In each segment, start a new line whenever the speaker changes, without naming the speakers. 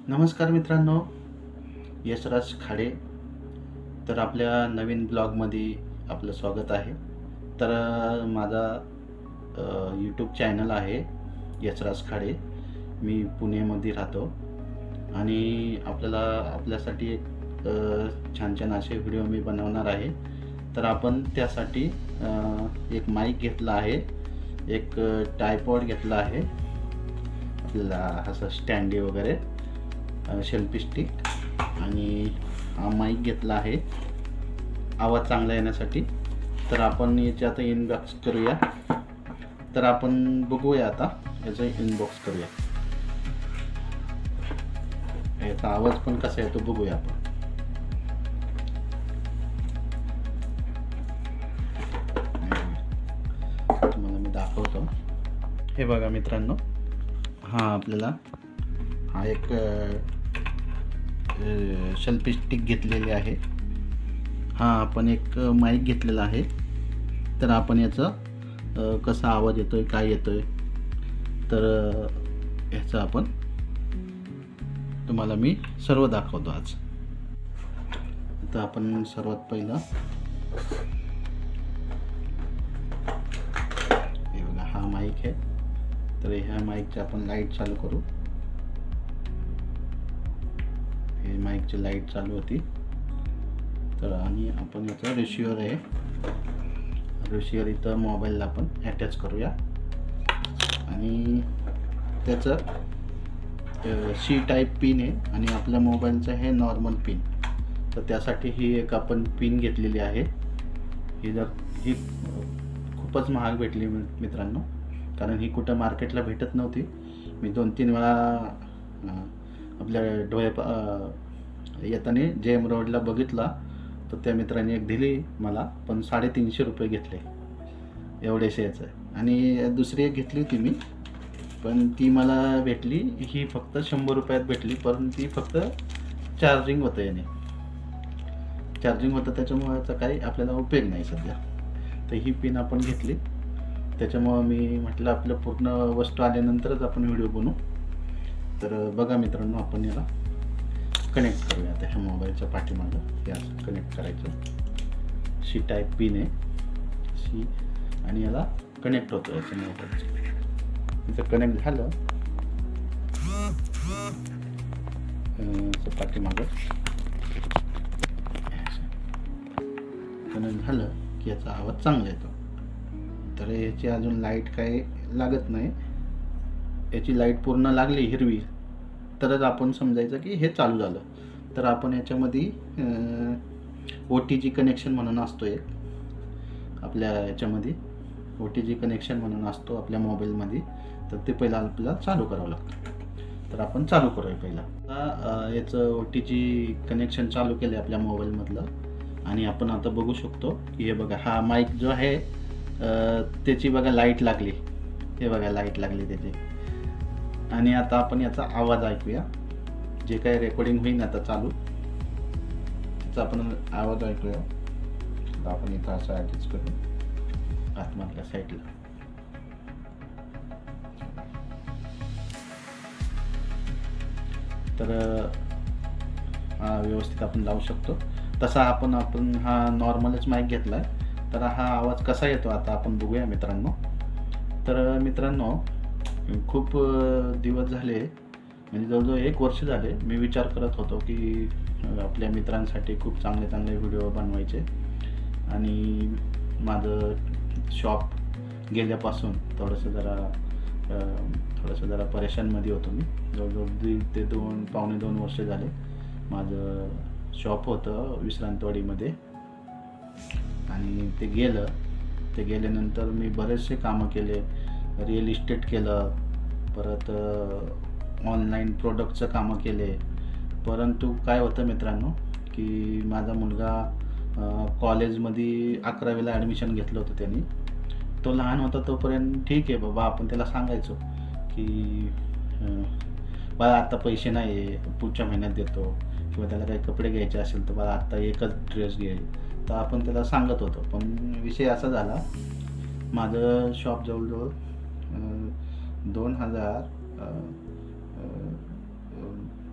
नमस्कार मित्रांनो, यशराज खाडे. तर आपल्या नवीन ब्लॉगमध्ये आपलं स्वागत आहे. तर माझा यूट्यूब चॅनल आहे यशराज खाडे. मी पुण्यामध्ये राहतो आणि आपल्यासाठी एक छान छान असे व्हिडिओ मी बनवणार आहे. तर आपण त्यासाठी एक माईक घेतला आहे, एक ट्रायपॉड घेतला आहे, आपल्याला असं स्टँडी वगैरे, सेल्फी स्टिक, आणि हा माईक घेतला आहे आवाज चांगला येण्यासाठी. तर आपण याच्यात इनबॉक्स करूया. तर आपण बघूया आता याचं इनबॉक्स करूया, याचा आवाज पण कसा येतो बघूया आपण. तुम्हाला मी दाखवतो. हे बघा मित्रांनो, हा एक सेल्फी स्टिक घेतलेली आहे. हा आपण एक माईक घेतलेला आहे. तर आपण याचा कसा आवाज येतोय, काय येतोय, तर याचं आपण तुम्हाला मी सर्व दाखवतो आज. तर आपण सर्वात पहिला हे बघा, हा माईक आहे. तर ह्या माईकची आपण लाईट चालू करू. हे माईकची लाईट चालू होती. तर आणि आपण याचा रिसिव्हर आहे, रिसिव्हर इथं मोबाईलला आपण अटॅच करूया. आणि त्याचं सी टाईप पिन आहे आणि आपल्या मोबाईलचं हे नॉर्मल पिन. तर त्यासाठी ही एक आपण पिन घेतलेली आहे. ही खूपच महाग भेटली मित्रांनो, कारण ही कुठं मार्केटला भेटत नव्हती. मी 2-3 वेळा आपल्या येताना JM रोडला बघितला, तर त्या मित्राने एक दिली मला, पण 350 रुपये घेतले एवढेसे याचं. आणि दुसरी एक घेतली होती मी, पण ती मला भेटली, ही फक्त 100 रुपयात भेटली. पण ती फक्त चार्जिंग होतं, याने चार्जिंग होतं, त्याच्यामुळे याचा काही आपल्याला उपयोग नाही सध्या. तर ही पिन आपण घेतली. त्याच्यामुळं मी म्हटलं आपलं पूर्ण वस्तू आल्यानंतरच आपण व्हिडिओ बनवू. तर बघा मित्रांनो, आपण याला कनेक्ट करूया. आता ह्या मोबाईलच्या पाठीमागं हे असं कनेक्ट करायचं. सी टाईप पिन आहे सी, आणि याला कनेक्ट होतं याचं मोबाईलचं. इथं कनेक्ट झालं पाठीमागं कनेक्ट झालं की याचा आवाज चांगला येतो. तर याची अजून लाईट काही लागत नाही. याची लाईट पूर्ण लागली हिरवी तरच आपण समजायचं की हे चालू झालं. तर आपण याच्यामध्ये OTG कनेक्शन म्हणून असतो एक, आपल्या याच्यामध्ये OTG कनेक्शन म्हणून असतो आपल्या मोबाईलमध्ये. तर ते पहिला आपल्याला चालू करावं लागतं. तर आपण चालू करूया पहिला. आता याचं OTG कनेक्शन चालू केलं आपल्या मोबाईलमधलं. आणि आपण आता बघू शकतो की हे बघा, हा माईक जो आहे त्याची बघा लाईट लागली. हे बघा, लाईट लागली त्याची. आणि आता आपण याचा आवाज ऐकूया. जे काही रेकॉर्डिंग होईल आता चालू, त्याचा आपण आवाज ऐकूया. आपण इथं असं ॲडजस्ट करू आतमधल्या साईडला. तर हा व्यवस्थित आपण लावू शकतो. तसा आपण हा नॉर्मलच माईक घेतला आहे. तर हा आवाज कसा येतो आता आपण बघूया मित्रांनो. तर मित्रांनो, खूप दिवस झाले, म्हणजे जवळजवळ 1 वर्ष झाले, मी विचार करत होतो की आपल्या मित्रांसाठी खूप चांगले चांगले व्हिडिओ बनवायचे. आणि माझं शॉप गेल्यापासून थोडंसं जरा परेशानमध्ये होतो मी. जवळजवळ 1.5 ते 2 वर्ष झाले माझं शॉप होतं विश्रांतवाडीमध्ये. आणि ते गेल्यानंतर मी बरेचसे कामं केले. रिअल इस्टेट केलं, परत ऑनलाईन प्रोडक्टचं कामं केले. परंतु काय होतं मित्रांनो की माझा मुलगा कॉलेजमध्ये 11वीला ॲडमिशन घेतलं होतं त्यांनी. तो लहान होता तोपर्यंत ठीक आहे बाबा, आपण त्याला सांगायचो की बाळा आता पैसे नाही आहे, पुढच्या महिन्यात देतो. किंवा त्याला काही कपडे घ्यायचे असेल तर बाळा आता एकच ड्रेस घे, तर आपण त्याला सांगत होतो. पण विषय असा झाला, माझं शॉप जवळजवळ 2015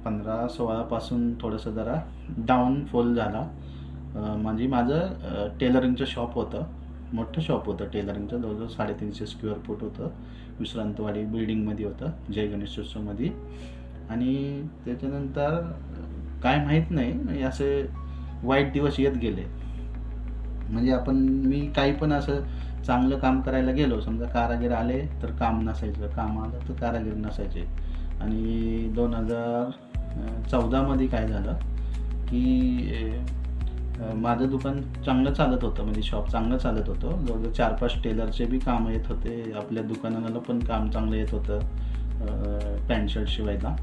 15-16 पासून थोडंसं जरा डाऊनफॉल झाला. म्हणजे माझं टेलरिंगचं शॉप होतं, मोठं शॉप होतं टेलरिंगचं, जवळजवळ 350 स्क्वेअर फूट होतं, विश्रांतवाडी बिल्डिंगमध्ये होतं, जय गणेशोत्सवमध्ये. आणि त्याच्यानंतर काय माहीत नाही, म्हणजे असे वाईट दिवस येत गेले. म्हणजे मी काही पण असं चांगलं काम करायला गेलो, समजा कारागीर आले तर काम नसायचं, काम आलं तर कारागीर नसायचे. आणि 2014 मध्ये काय झालं की माझं दुकान चांगलं चालत होतं, म्हणजे शॉप चांगलं चालत होतं. जवळजवळ 4-5 टेलरचे बी कामं येत होते, आपल्या दुकानाला पण काम चांगलं येत होतं पॅन्ट शर्ट शिवायला.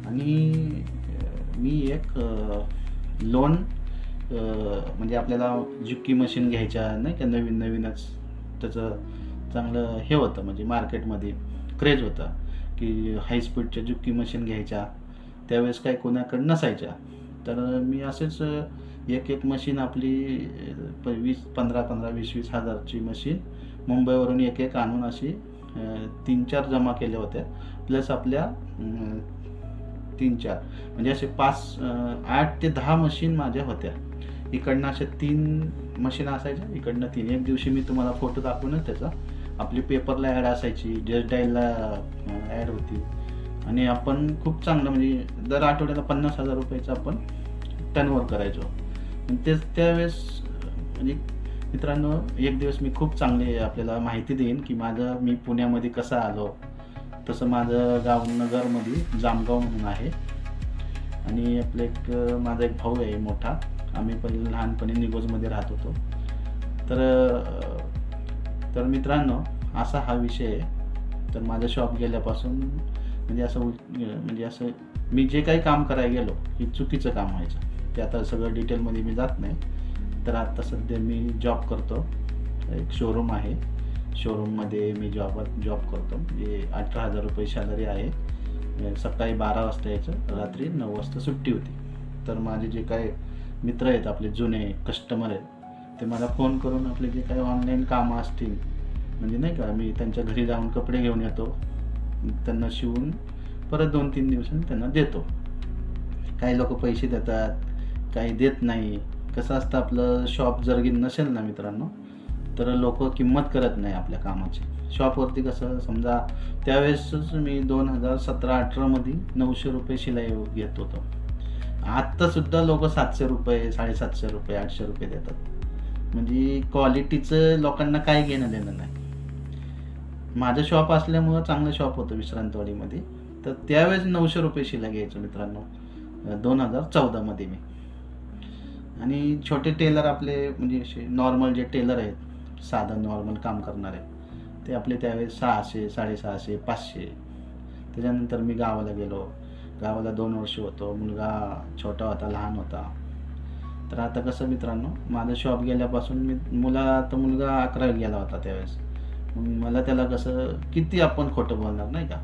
आणि मी एक लोन म्हणजे आपल्याला जुक्की मशीन घ्यायच्या नाही का, नवीनच त्याचं चांगलं हे होतं, म्हणजे मार्केटमध्ये क्रेज होता की हाय स्पीडच्या जुक्की मशीन घ्यायच्या. त्यावेळेस काही कोणाकडे नसायच्या, तर मी असेच एक मशीन आपली 15-20 हजारची मशीन मुंबईवरून एक आणून अशी 3-4 जमा केल्या होत्या, प्लस आपल्या 3-4 म्हणजे असे 8 ते 10 मशीन माझ्या होत्या. इकडनं अशा 3 मशीन असायच्या, इकडनं 3. एक दिवशी मी तुम्हाला फोटो दाखवूनच त्याचा, आपली पेपरला ॲड असायची, जस्ट डायलला ॲड होती. आणि आपण खूप चांगलं म्हणजे दर आठवड्याला 50,000 रुपयाचं आपण टर्नओव्हर करायचो. तेच त्यावेळेस म्हणजे मित्रांनो, एक दिवस मी खूप चांगली आपल्याला माहिती देईन की मी पुण्यामध्ये कसं आलो. तसं माझं गाव नगरमध्ये जामगाव म्हणून आहे, आणि माझा एक भाऊ आहे मोठा. आम्ही पहिले लहानपणी निगोजमध्ये राहत होतो. तर मित्रांनो, असा हा विषय आहे. तर माझं शॉप गेल्यापासून म्हणजे असं मी जे काही काम करायला गेलो हे चुकीचं काम व्हायचं. ते आता सगळं डिटेलमध्ये मी जात नाही. तर आता सध्या मी जॉब करतो, एक शोरूम आहे, शोरूममध्ये मी जॉब करतो. म्हणजे 18,000 रुपये सॅलरी आहे. सकाळी 12 वाजता यायचं, रात्री 9 वाजता सुट्टी होती. तर माझे जे काही मित्र आहेत, आपले जुने कस्टमर आहेत, ते मला फोन करून आपले जे काही ऑनलाईन कामं असतील, म्हणजे नाही का, मी त्यांच्या घरी जाऊन कपडे घेऊन येतो, त्यांना शिवून परत 2-3 दिवसांनी त्यांना देतो. काही लोक पैसे देतात, काही देत नाही. कसं असतं, आपलं शॉप जर नसेल ना मित्रांनो, तर लोक किंमत करत नाही आपल्या कामाची. शॉपवरती कसं, समजा त्यावेळेसच मी 2017-18 मध्ये 900 रुपये शिलाई घेत होतो. आत्तासुद्धा लोक 700 रुपये, 750 रुपये, 800 रुपये देतात. म्हणजे क्वालिटीचं लोकांना काही घेणं देणं नाही. माझं शॉप असल्यामुळं चांगलं शॉप होतं विश्रांतवाडीमध्ये, तर त्यावेळेस 900 रुपये शिलाई घ्यायचो मित्रांनो, 2014 मध्ये मी. आणि छोटे टेलर आपले म्हणजे असे नॉर्मल जे टेलर आहेत, साधं नॉर्मल काम करणारे, ते आपले त्यावेळेस 600, 650, 500. त्याच्यानंतर मी गावाला गेलो. गावाला 2 वर्ष होतो. मुलगा छोटा होता, लहान होता. तर आता कसं मित्रांनो, माझं शॉप गेल्यापासून मुलगा 11वी गेला होता त्यावेळेस. मग मला त्याला कसं किती आपण खोटं बोलणार नाही का.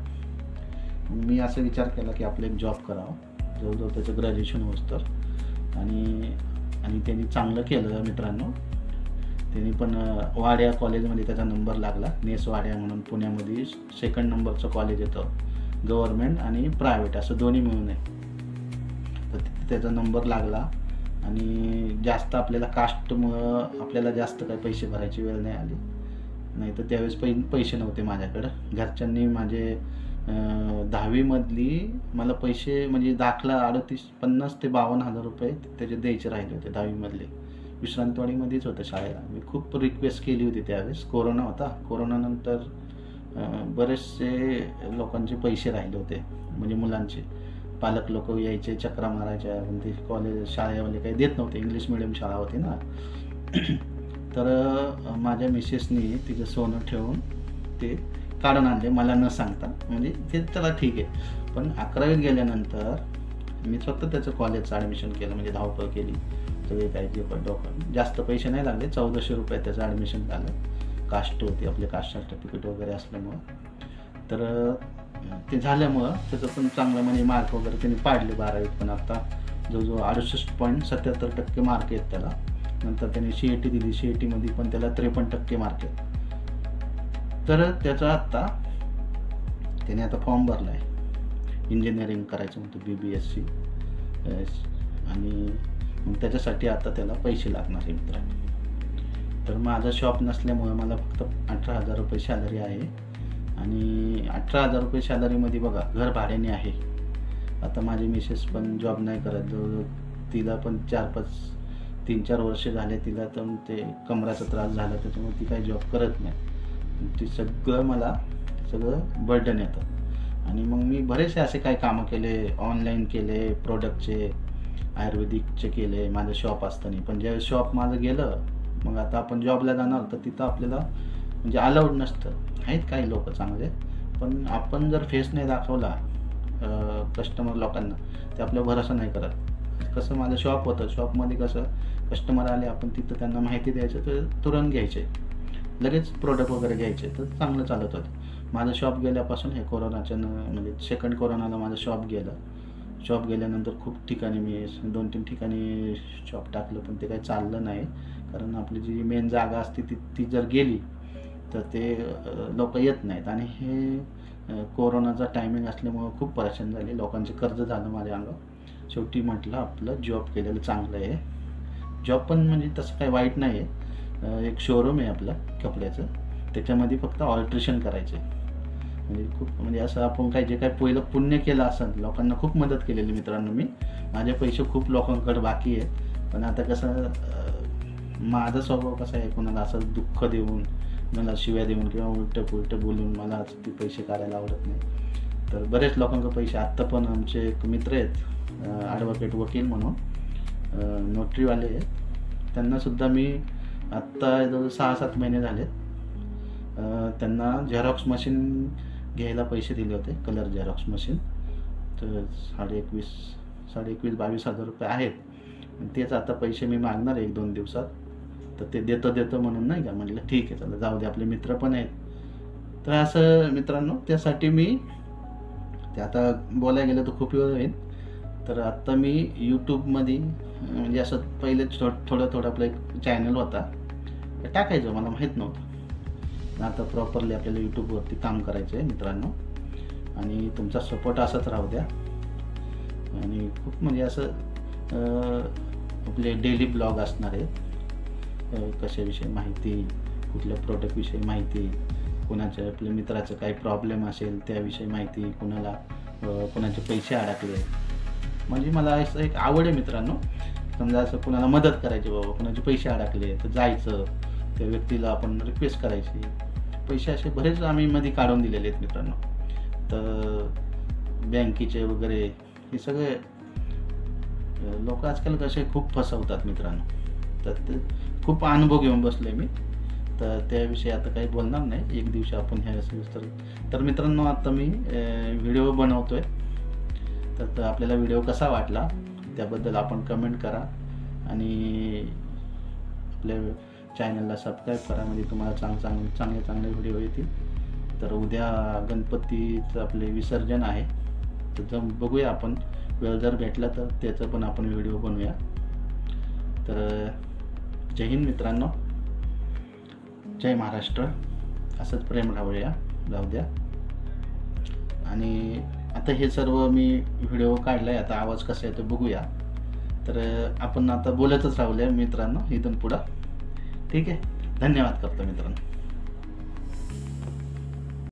मी असं विचार केला की आपलं एक जॉब करावं, जवळजवळ त्याचं ग्रॅज्युएशन होतं तर. आणि त्यांनी चांगलं केलं मित्रांनो. त्यांनी पण वाड्या कॉलेजमध्ये त्याचा नंबर लागला, नेस वाड्या म्हणून पुण्यामध्ये 2nd नंबरचं कॉलेज येतं, गव्हर्नमेंट आणि प्रायव्हेट असं दोन्ही मिळून आहे. तर तिथे त्याचा नंबर लागला. आणि जास्त आपल्याला कास्टमुळं आपल्याला जास्त काही पैसे भरायची वेळ नाही आली. नाही तर त्यावेळेस पैसे नव्हते माझ्याकडं. घरच्यांनी माझे 10वी मधली मला पैसे म्हणजे दाखला 50 ते 52,000 रुपये त्याचे द्यायचे राहिले होते 10वी मधले. विश्रांतवाडीमध्येच होतं शाळेला. मी खूप रिक्वेस्ट केली होती त्यावेळेस. कोरोना होता. कोरोनानंतर बरेचसे लोकांचे पैसे राहिले होते, म्हणजे मुलांचे. पालक लोक यायचे, चक्रा मारायच्या, ते कॉलेज शाळेवाले काही देत नव्हते, इंग्लिश मिडियम शाळा होती ना. तर माझ्या मिसेसनी तिचं सोनं ठेवून ते काढून आणले मला न सांगता. म्हणजे ते चला ठीक आहे. पण 11वीत गेल्यानंतर मी स्वतः त्याचं कॉलेजचं ॲडमिशन केलं, म्हणजे धावपळ केली सगळे काही जे डॉक्युमेंट. जास्त पैसे नाही लागले, 1400 रुपये त्याचं ॲडमिशन झालं. कास्ट होती, आपले कास्ट सर्टिफिकेट वगैरे असल्यामुळं. तर ते झाल्यामुळं त्याचं पण चांगलं म्हणजे मार्क वगैरे त्यांनी पाडले 12वीत. पण आता जवळजवळ 68.77% मार्क आहेत त्याला. नंतर त्याने CET दिली, CET मध्ये पण त्याला 53% मार्क आहेत. तर त्याचा त्याने आता फॉर्म भरला आहे इंजिनिअरिंग करायचं म्हणतो BBSc, आणि मग त्याच्यासाठी आता त्याला पैसे लागणार आहे मित्रांनो. तर माझं शॉप नसल्यामुळं मला फक्त 18,000 रुपये सॅलरी आहे, आणि 18,000 रुपये सॅलरीमध्ये बघा घर भाड्याने आहे. आता माझी मिसेस पण जॉब नाही करत, तिला पण 3-4 वर्ष झाले तिला तर ते कमराचा त्रास झाला, त्याच्यामुळे ती काही जॉब करत नाही. ती सगळं बर्डन येतं. आणि मग मी बरेचसे असे काही कामं केले, ऑनलाईन केले, प्रोडक्टचे, आयुर्वेदिकचे केले माझं शॉप असताना. पण ज्यावेळेस शॉप माझं गेलं, मग आता आपण जॉबला जाणार तर तिथं आपल्याला म्हणजे अलाउड नसतं. आहेत काही लोक चांगले, पण आपण जर फेस नाही दाखवला कस्टमर लोकांना, ते आपल्या भरोसा नाही करत. कसं माझं शॉप होतं, शॉपमध्ये कसं कस्टमर आले आपण तिथं त्यांना माहिती द्यायचं, तर तुरंत घ्यायचे, लगेच प्रोडक्ट वगैरे घ्यायचे, तर चांगलं चालत होतं. माझं शॉप गेल्यापासून हे कोरोनाच्या म्हणजे सेकंड कोरोनाला माझं शॉप गेलं. शॉप गेल्यानंतर खूप ठिकाणी मी 2-3 ठिकाणी शॉप टाकलं, पण ते काही चाललं नाही. कारण आपली जी मेन जागा असते ती जर गेली तर ते लोक येत नाहीत. आणि हे कोरोनाचा टायमिंग असल्यामुळं खूप परेशान झाले, लोकांचे कर्ज झालं माझ्या अंगावर. शेवटी म्हटलं आपलं जॉब केलेलं चांगलं आहे. जॉब पण म्हणजे तसं काही वाईट नाही आहे. एक शोरूम आहे आपलं कपड्याचं, त्याच्यामध्ये फक्त ऑल्ट्रेशन करायचे. म्हणजे खूप म्हणजे असं आपण जे काही पहिलं पुण्य केलं असेल, लोकांना खूप मदत केलेली मित्रांनो. मी माझे पैसे खूप लोकांकडे बाकी आहेत, पण आता कसं माझा स्वभाव कसा आहे, कोणाला असं दुःख देऊन, मला शिव्या देऊन किंवा उलटं बोलून मला ते पैसे काढायला आवडत नाही. तर बरेच लोकांकडे पैसे, आत्ता पण आमचे एक मित्र आहेत ॲडव्होकेट वकील म्हणून, नोटरीवाले आहेत, त्यांनासुद्धा मी आत्ता 6-7 महिने झाले त्यांना झेरॉक्स मशीन घ्यायला पैसे दिले होते, कलर झेरॉक्स मशीन. तर 21,000-22,000 रुपये आहेत. तेच आता पैसे मी मागणार 1-2 दिवसात, तर ते देतो म्हणून नाही का, म्हटलं ठीक आहे चला जाऊ दे, आपले मित्र पण आहेत. तर असं मित्रांनो, त्यासाठी मी ते आता बोलायला गेलं तर खूप वेळ होईल. तर आत्ता मी यूट्यूबमध्ये म्हणजे असं पहिले थोडं आपलं एक चॅनल होता, टाकायचं मला माहीत नव्हतं. आता प्रॉपरली आपल्याला यूट्यूबवरती काम करायचं आहे मित्रांनो, आणि तुमचा सपोर्ट असाच राहू द्या. आणि खूप म्हणजे असं आपले डेली ब्लॉग असणार आहेत, कशाविषयी माहिती, कुठल्या प्रोडक्टविषयी माहिती, कोणाच्या आपल्या मित्राचं काही प्रॉब्लेम असेल त्याविषयी माहिती, कोणाचे पैसे अडकले. म्हणजे मला असं एक आवड आहे मित्रांनो. समजा असं कोणाला मदत करायची, बाबा कोणाचे पैसे अडकले तर जायचं, त्या व्यक्तीला आपण रिक्वेस्ट करायची. पैसे असे बरेच आम्ही मध्ये काढून दिलेले आहेत मित्रांनो. तर बँकेचे वगैरे हे सगळे लोक आजकाल कसे खूप फसवतात मित्रांनो. तर ते खूप अनुभव घेऊन बसले मी, तर त्याविषयी आता काही बोलणार नाही. एक दिवशी आपण ह्या तर मित्रांनो आता मी व्हिडिओ बनवतोय, तर आपल्याला व्हिडिओ कसा वाटला त्याबद्दल आपण कमेंट करा, आणि आपल्या चॅनलला सबस्क्राईब करा, म्हणजे तुम्हाला चांगले व्हिडिओ येतील. तर उद्या गणपतीचं आपले विसर्जन आहे, तर बघूया आपण, वेळ जर भेटला तर त्याचं पण आपण व्हिडिओ बनवूया. तर जय हिंद मित्रांनो, जय महाराष्ट्र. असंच प्रेम राहू द्या. आणि आता हे सर्व मी व्हिडिओ काढलाय, आता आवाज कसा येतो बघूया. तर आपण आता बोलतच राहूया मित्रांनो इथून पुढं. ठीक आहे, धन्यवाद करतो मित्रांनो.